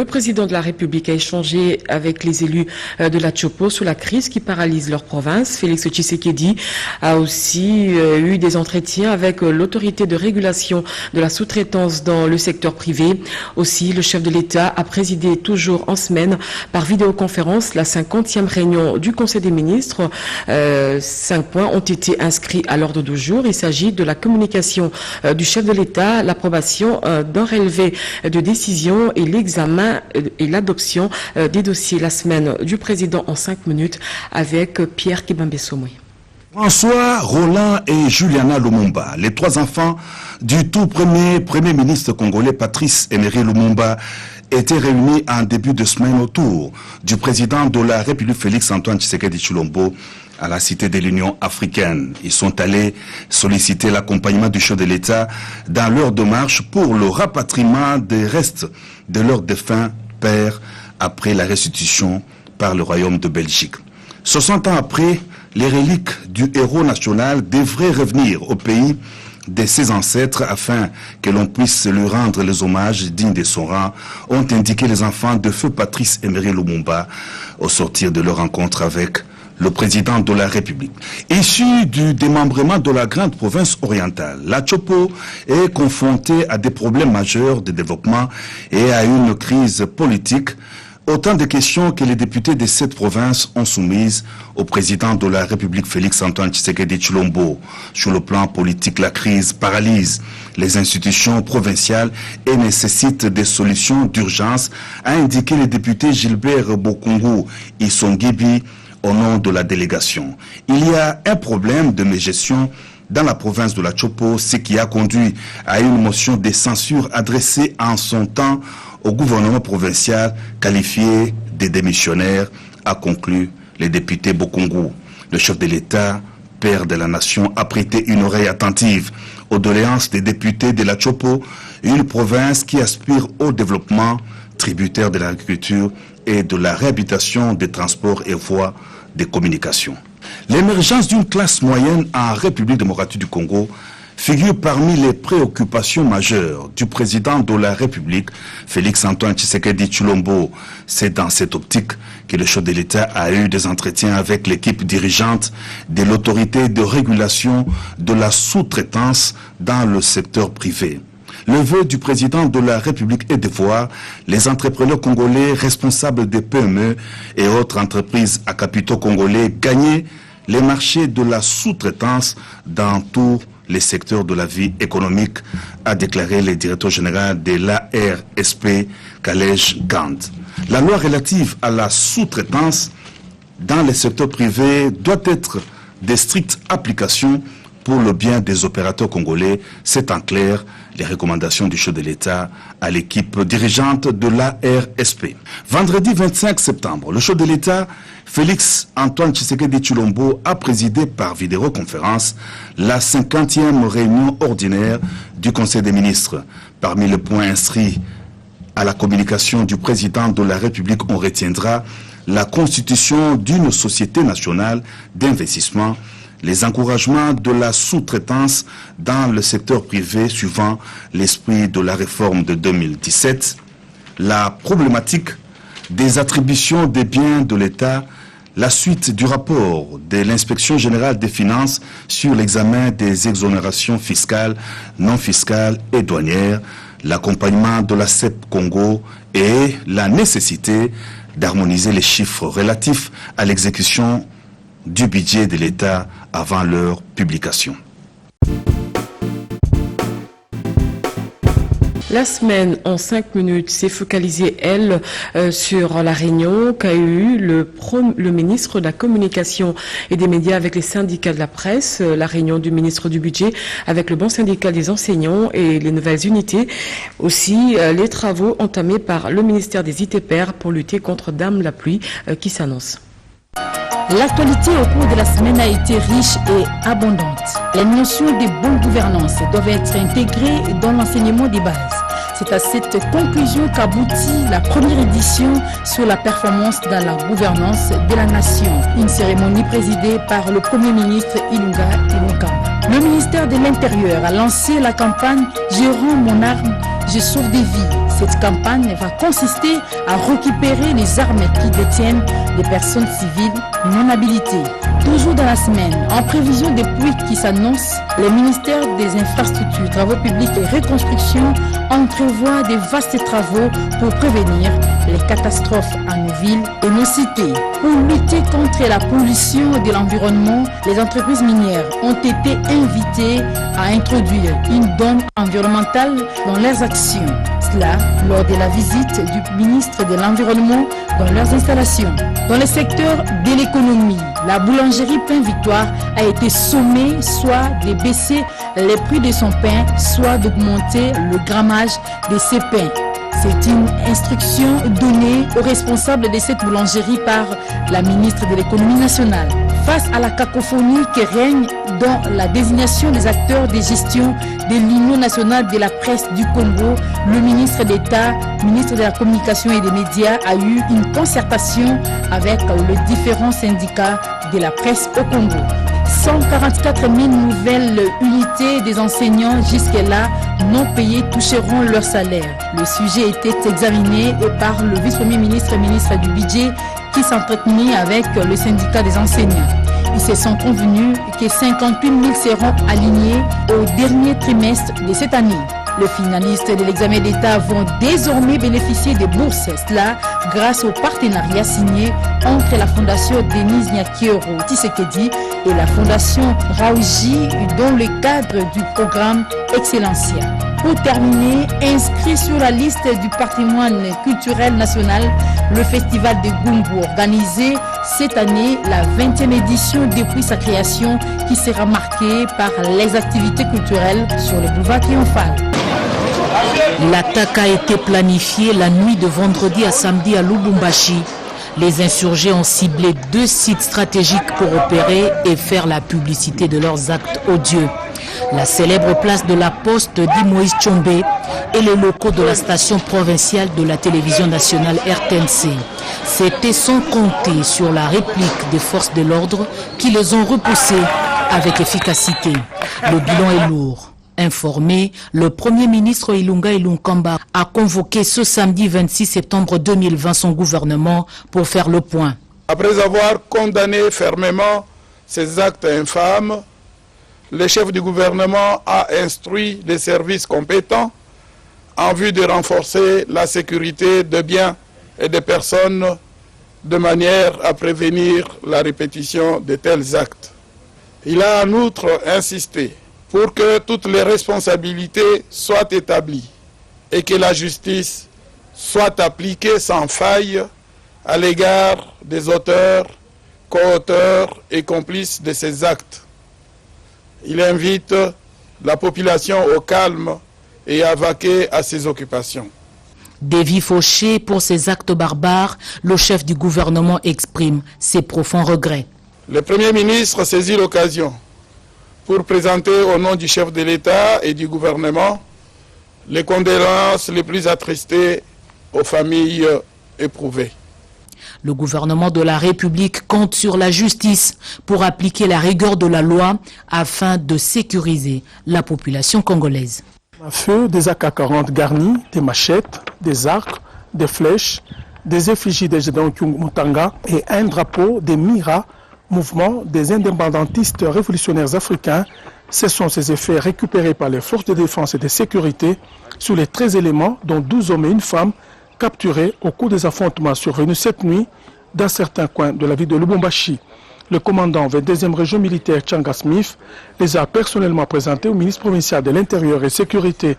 Le président de la République a échangé avec les élus de la Tchopo sur la crise qui paralyse leur province. Félix Tshisekedi a aussi eu des entretiens avec l'autorité de régulation de la sous-traitance dans le secteur privé. Aussi, le chef de l'État a présidé toujours en semaine par vidéoconférence la 50e réunion du Conseil des ministres. 5 points ont été inscrits à l'ordre du jour. Il s'agit de la communication du chef de l'État, l'approbation d'un relevé de décision et l'examen et l'adoption des dossiers. La semaine du président en 5 minutes avec Pierre Kibambe-Somwe. François, Roland et Juliana Lumumba, les 3 enfants du tout premier ministre congolais Patrice Emery Lumumba, étaient réunis en début de semaine autour du président de la République Félix-Antoine Tshisekedi Tshilombo à la Cité de l'Union africaine. Ils sont allés solliciter l'accompagnement du chef de l'État dans leur démarche pour le rapatriement des restes de leur défunt père après la restitution par le Royaume de Belgique. 60 ans après, les reliques du héros national devraient revenir au pays de ses ancêtres afin que l'on puisse lui rendre les hommages dignes de son rang, ont indiqué les enfants de feu Patrice Emery Lumumba au sortir de leur rencontre avec le président de la République. Issu du démembrement de la grande province orientale, la Tchopo est confrontée à des problèmes majeurs de développement et à une crise politique. Autant de questions que les députés de cette province ont soumises au président de la République Félix-Antoine Tshisekedi Tshilombo. Sur le plan politique, la crise paralyse les institutions provinciales et nécessite des solutions d'urgence, a indiqué le député Gilbert Bokungu Isongibi au nom de la délégation. Il y a un problème de mégestion dans la province de la Tchopo, ce qui a conduit à une motion de censure adressée en son temps au gouvernement provincial qualifié de démissionnaire, a conclu le député Bokungu. Le chef de l'État, père de la nation, a prêté une oreille attentive aux doléances des députés de la Tchopo, une province qui aspire au développement tributaire de l'agriculture et de la réhabilitation des transports et voies de communication. L'émergence d'une classe moyenne en République démocratique du Congo figure parmi les préoccupations majeures du président de la République, Félix-Antoine Tshisekedi Tshilombo. C'est dans cette optique que le chef de l'État a eu des entretiens avec l'équipe dirigeante de l'autorité de régulation de la sous-traitance dans le secteur privé. Le vœu du président de la République est de voir les entrepreneurs congolais responsables des PME et autres entreprises à capitaux congolais gagner les marchés de la sous-traitance dans tous les secteurs de la vie économique, a déclaré le directeur général de l'ARSP, Kalej Gand. La loi relative à la sous-traitance dans les secteurs privés doit être de stricte application pour le bien des opérateurs congolais. C'est en clair les recommandations du chef de l'État à l'équipe dirigeante de l'ARSP. Vendredi 25 septembre, le chef de l'État, Félix-Antoine Tshisekedi Tshilombo, a présidé par vidéoconférence la 50e réunion ordinaire du Conseil des ministres. Parmi les points inscrits à la communication du président de la République, on retiendra la constitution d'une société nationale d'investissement, les encouragements de la sous-traitance dans le secteur privé suivant l'esprit de la réforme de 2017, la problématique des attributions des biens de l'État, la suite du rapport de l'Inspection générale des finances sur l'examen des exonérations fiscales, non fiscales et douanières, l'accompagnement de la CEP Congo et la nécessité d'harmoniser les chiffres relatifs à l'exécution du budget de l'État avant leur publication. La semaine en 5 minutes s'est focalisée, elle, sur la réunion qu'a eu le ministre de la Communication et des Médias avec les syndicats de la presse, la réunion du ministre du Budget avec le Bon syndical des enseignants et les nouvelles unités. Aussi, les travaux entamés par le ministère des ITPR pour lutter contre Dame la pluie qui s'annonce. L'actualité au cours de la semaine a été riche et abondante. Les notions de bonne gouvernance doivent être intégrées dans l'enseignement des bases. C'est à cette conclusion qu'aboutit la première édition sur la performance dans la gouvernance de la nation. Une cérémonie présidée par le Premier ministre Ilunga Ilunkamba. Le ministère de l'Intérieur a lancé la campagne « Gérons mon arme, je sauve des vies ». Cette campagne va consister à récupérer les armes qui détiennent les personnes civiles non habilitées. Toujours dans la semaine, en prévision des pluies qui s'annoncent, le ministère des Infrastructures, Travaux publics et Reconstruction entrevoit des vastes travaux pour prévenir les catastrophes à nos villes et nos cités. Pour lutter contre la pollution de l'environnement, les entreprises minières ont été invitées à introduire une donne environnementale dans leurs actions. Cela lors de la visite du ministre de l'Environnement dans leurs installations. Dans le secteur de l'économie, la boulangerie Pain Victoire a été sommée soit de baisser les prix de son pain, soit d'augmenter le grammage de ses pains. C'est une instruction donnée aux responsables de cette boulangerie par la ministre de l'économie nationale. Face à la cacophonie qui règne dans la désignation des acteurs de gestion de l'Union nationale de la presse du Congo, le ministre d'État, ministre de la Communication et des Médias, a eu une concertation avec les différents syndicats de la presse au Congo. 144 000 nouvelles unités des enseignants jusque-là non payés toucheront leur salaire. Le sujet était examiné par le vice-premier ministre du budget qui s'entretenait avec le syndicat des enseignants. Ils se sont convenus que 58 000 seront alignés au dernier trimestre de cette année. Les finalistes de l'examen d'État vont désormais bénéficier de bourses, cela grâce au partenariat signé entre la Fondation Denise Nyakiro Tshisekedi et la Fondation Raouji dans le cadre du programme Excellencia. Pour terminer, inscrit sur la liste du patrimoine culturel national, le festival de Gumbu organisé cette année la 20e édition depuis sa création qui sera marquée par les activités culturelles sur le boulevard triomphal. L'attaque a été planifiée la nuit de vendredi à samedi à Lubumbashi. Les insurgés ont ciblé 2 sites stratégiques pour opérer et faire la publicité de leurs actes odieux. La célèbre place de la Poste dit Moïse Tchombe et les locaux de la station provinciale de la télévision nationale RTNC. C'était sans compter sur la réplique des forces de l'ordre qui les ont repoussés avec efficacité. Le bilan est lourd. Informé, le Premier ministre Ilunga Ilunkamba a convoqué ce samedi 26 septembre 2020 son gouvernement pour faire le point. Après avoir condamné fermement ces actes infâmes, le chef du gouvernement a instruit les services compétents en vue de renforcer la sécurité des biens et des personnes de manière à prévenir la répétition de tels actes. Il a en outre insisté pour que toutes les responsabilités soient établies et que la justice soit appliquée sans faille à l'égard des auteurs, co-auteurs et complices de ces actes. Il invite la population au calme et à vaquer à ses occupations. Des vies fauchées pour ces actes barbares, le chef du gouvernement exprime ses profonds regrets. Le Premier ministre saisit l'occasion pour présenter au nom du chef de l'État et du gouvernement les condoléances les plus attristées aux familles éprouvées. Le gouvernement de la République compte sur la justice pour appliquer la rigueur de la loi afin de sécuriser la population congolaise. À feu, des AK-40 garnis, des machettes, des arcs, des flèches, des effigies des Gédéon Mutanga et un drapeau des MIRA, mouvement des indépendantistes révolutionnaires africains. Ce sont ces effets récupérés par les forces de défense et de sécurité sur les 13 éléments, dont 12 hommes et une femme, capturés au cours des affrontements survenus cette nuit dans certains coins de la ville de Lubumbashi. Le commandant 22e région militaire Changa Smith les a personnellement présentés au ministre provincial de l'Intérieur et Sécurité.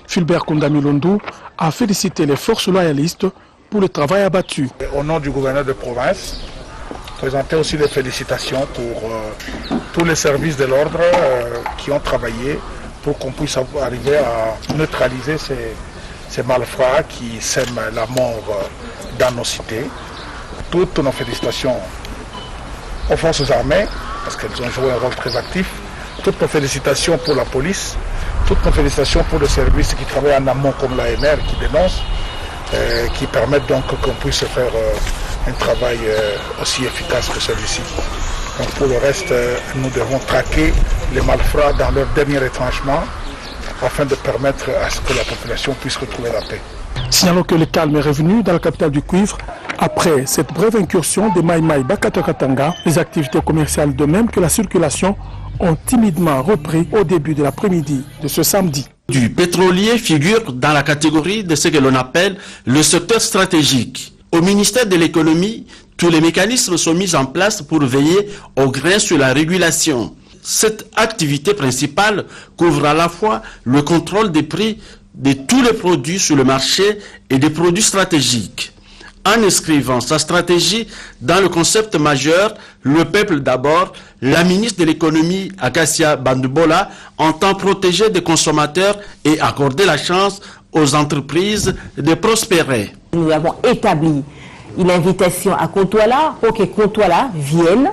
Fulbert Kundamilundu a félicité les forces loyalistes pour le travail abattu. Au nom du gouverneur de province, présenter aussi des félicitations pour tous les services de l'ordre qui ont travaillé pour qu'on puisse arriver à neutraliser ces malfrats qui sèment la mort dans nos cités. Toutes nos félicitations aux forces armées, parce qu'elles ont joué un rôle très actif. Toutes nos félicitations pour la police, toutes nos félicitations pour les services qui travaillent en amont comme l'ANR qui dénonce, qui permettent donc qu'on puisse faire un travail aussi efficace que celui-ci. Donc pour le reste, nous devons traquer les malfrats dans leur dernier retranchement afin de permettre à ce que la population puisse retrouver la paix. Signalons que le calme est revenu dans la capitale du cuivre après cette brève incursion de Mai Mai Bakatokatanga. Les activités commerciales de même que la circulation ont timidement repris au début de l'après-midi de ce samedi. Du pétrolier figure dans la catégorie de ce que l'on appelle le secteur stratégique. Au ministère de l'économie, tous les mécanismes sont mis en place pour veiller au grain sur la régulation. Cette activité principale couvre à la fois le contrôle des prix de tous les produits sur le marché et des produits stratégiques. En inscrivant sa stratégie dans le concept majeur, le peuple d'abord, la ministre de l'économie, Acacia Bandubola, entend protéger des consommateurs et accorder la chance aux entreprises de prospérer. Nous avons établi une invitation à Kontouala pour que Kontouala vienne.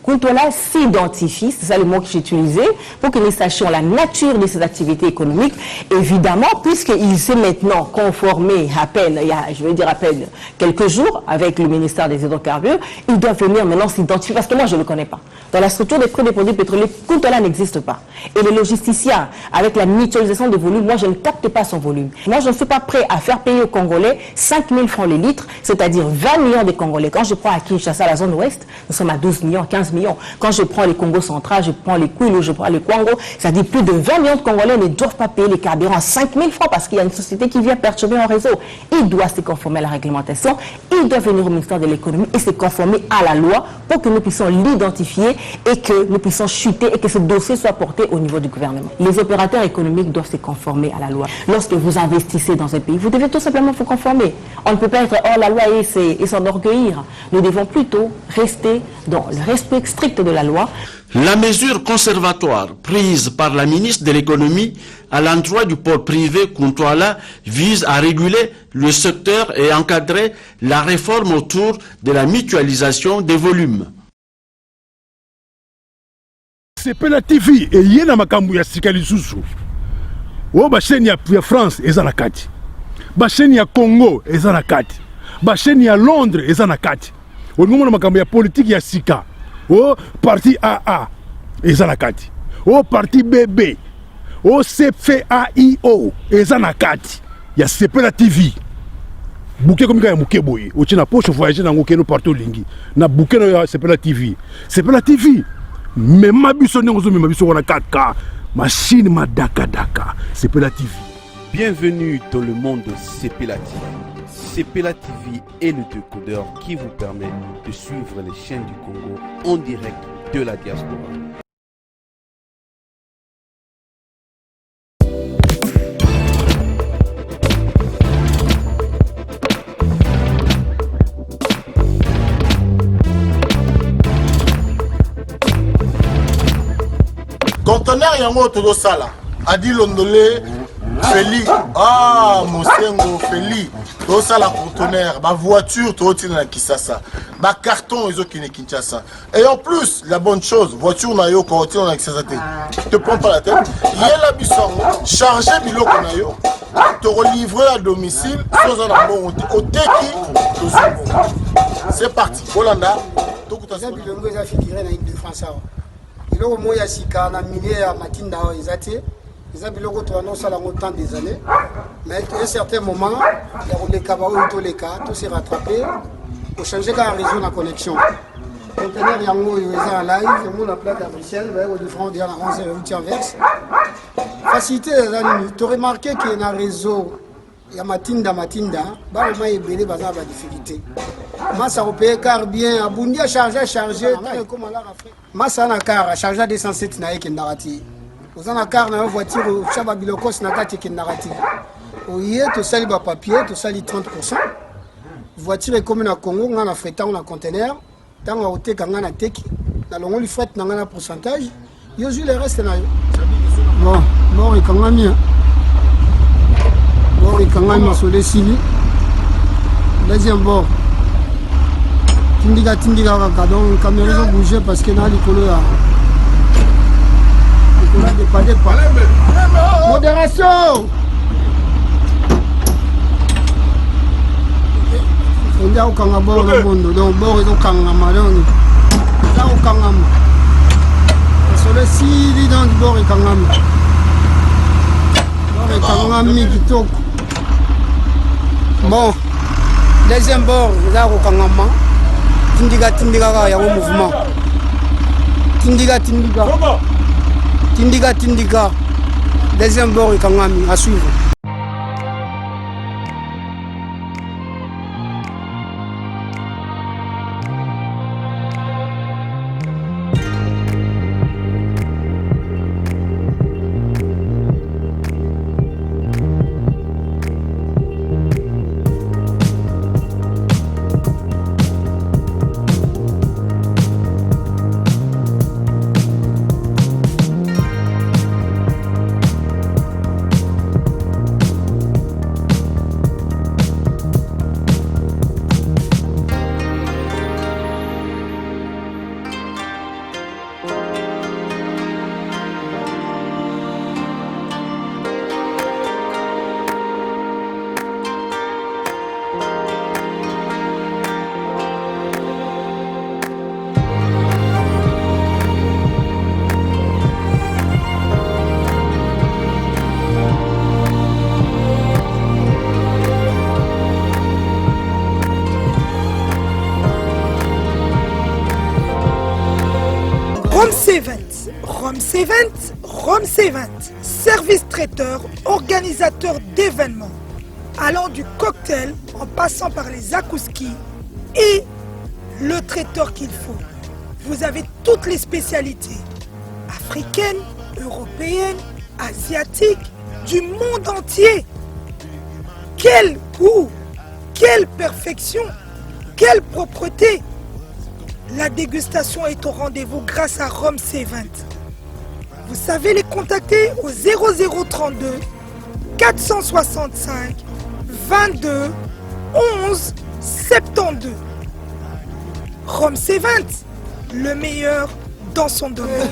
Kontouala s'identifie, c'est ça le mot que j'ai utilisé, pour que nous sachions la nature de ces activités économiques. Évidemment, puisqu'il s'est maintenant conformé à peine, il y a, je veux dire à peine quelques jours, avec le ministère des hydrocarbures, il doit venir maintenant s'identifier, parce que moi je ne le connais pas. Dans la structure des prix des produits pétroliers, Kontouala n'existe pas. Et les logisticiens, avec la mutualisation des volumes, moi je ne capte pas son volume. Moi je ne suis pas prêt à faire payer aux Congolais 5 000 francs le litre, c'est-à-dire 20 millions de Congolais. Quand je prends à Kinshasa, la zone ouest, nous sommes à 12 millions, 15 millions. Quand je prends les Congo central, je prends les Kwilu, je prends les Kwango, c'est-à-dire plus de 20 millions de Congolais ne doivent pas payer les carburants à 5 000 francs parce qu'il y a une société qui vient perturber un réseau. Il doit se conformer à la réglementation, il doit venir au ministère de l'économie et se conformer à la loi pour que nous puissions l'identifier et que nous puissions chuter et que ce dossier soit porté au niveau du gouvernement. Les opérateurs économiques doivent se conformer à la loi. Lorsque vous investissez dans un pays, vous devez tout simplement vous conformer. On ne peut pas être hors la loi et s'enorgueillir. Nous devons plutôt rester dans le respect strict de la loi. La mesure conservatoire prise par la ministre de l'économie à l'endroit du pôle privé Kontouala vise à réguler le secteur et encadrer la réforme autour de la mutualisation des volumes. Sepela TV et na makambu ya sika lisusu. O ba chaîne ya France eza na kati. Ba chaîne ya Congo eza na kati. Ba chaîne ya Londres eza na kati. O ngomona makambu ya politique ya sika. O parti AA eza na kati. O parti BB. O CFAIO eza na kati. Ya Sepela TV. Bouquet comme ya muke boye. O tina poche voyager na ngokeno partout lingi. Na bouquet na Sepela TV. Sepela TV. Mais ma biso n'engo mais ma biso on a 4K machine ma daka Sepela TV. Bienvenue dans le monde de Sepela TV. Sepela TV est le décodeur qui vous permet de suivre les chaînes du Congo en direct de la diaspora. Conteneur yango todo sala adi londolé Feli Mosengo Feli todo sala conteneur ba voiture todo tina na Kisasa ba carton ezo kine Kinshasa et en plus la bonne chose voiture na yo ko tina na Kisasa te prends pas la tête yela bisongo charger biloko na yo te relivrer à domicile sans un bon oteki to zongo c'est parti Holanda to kutasa bilongo eza figuré na équipe de France. Biloko moya sika na milieu ya matinda ezate eza biloko to annonce la longtemps des années mais à un certain moment ya koleka ba oyo to leka to se rattraper pour changer ka réseau na connexion conteneur yango eza en live mo na plaque à Bruxelles ba au différent dia na 11 routier Anvers facilité tu remarqué que na réseau ya matinda ba ma ebele baza ba difficulté massa opé car bien abundi a charger comme la Afrique massa na car charger 207 na yeke ndarati ozana car na voiture chaba bilokos na kati ke ndarati oye to sali ba papier to sali 30% voiture comme na Congo nga na fretant na conteneur tanga oteka nga na teki na longoli fret na nga na pourcentage yo ju le reste na yo bon ikangami ikangami sole sili deuxième bord tindiga kaka donc caméra zo bouger parce que na likolo ya dépanner pas modération on a okanga bord na bondo donc bord ezokangama donc eza okangama sole sili donc bord ekangami kitoko Bon, deuxième bord, là au Kangama, Tindiga il y a un mouvement. Tindiga, deuxième bord, Kangami, à suivre. Rome C20, service traiteur, organisateur d'événements, allant du cocktail en passant par les akouskis et le traiteur qu'il faut. Vous avez toutes les spécialités, africaines, européennes, asiatiques, du monde entier. Quel goût, quelle perfection, quelle propreté. La dégustation est au rendez-vous grâce à Rome C20. Vous savez les contacter au 0032 465 22 11 72. Rome C20, le meilleur dans son domaine.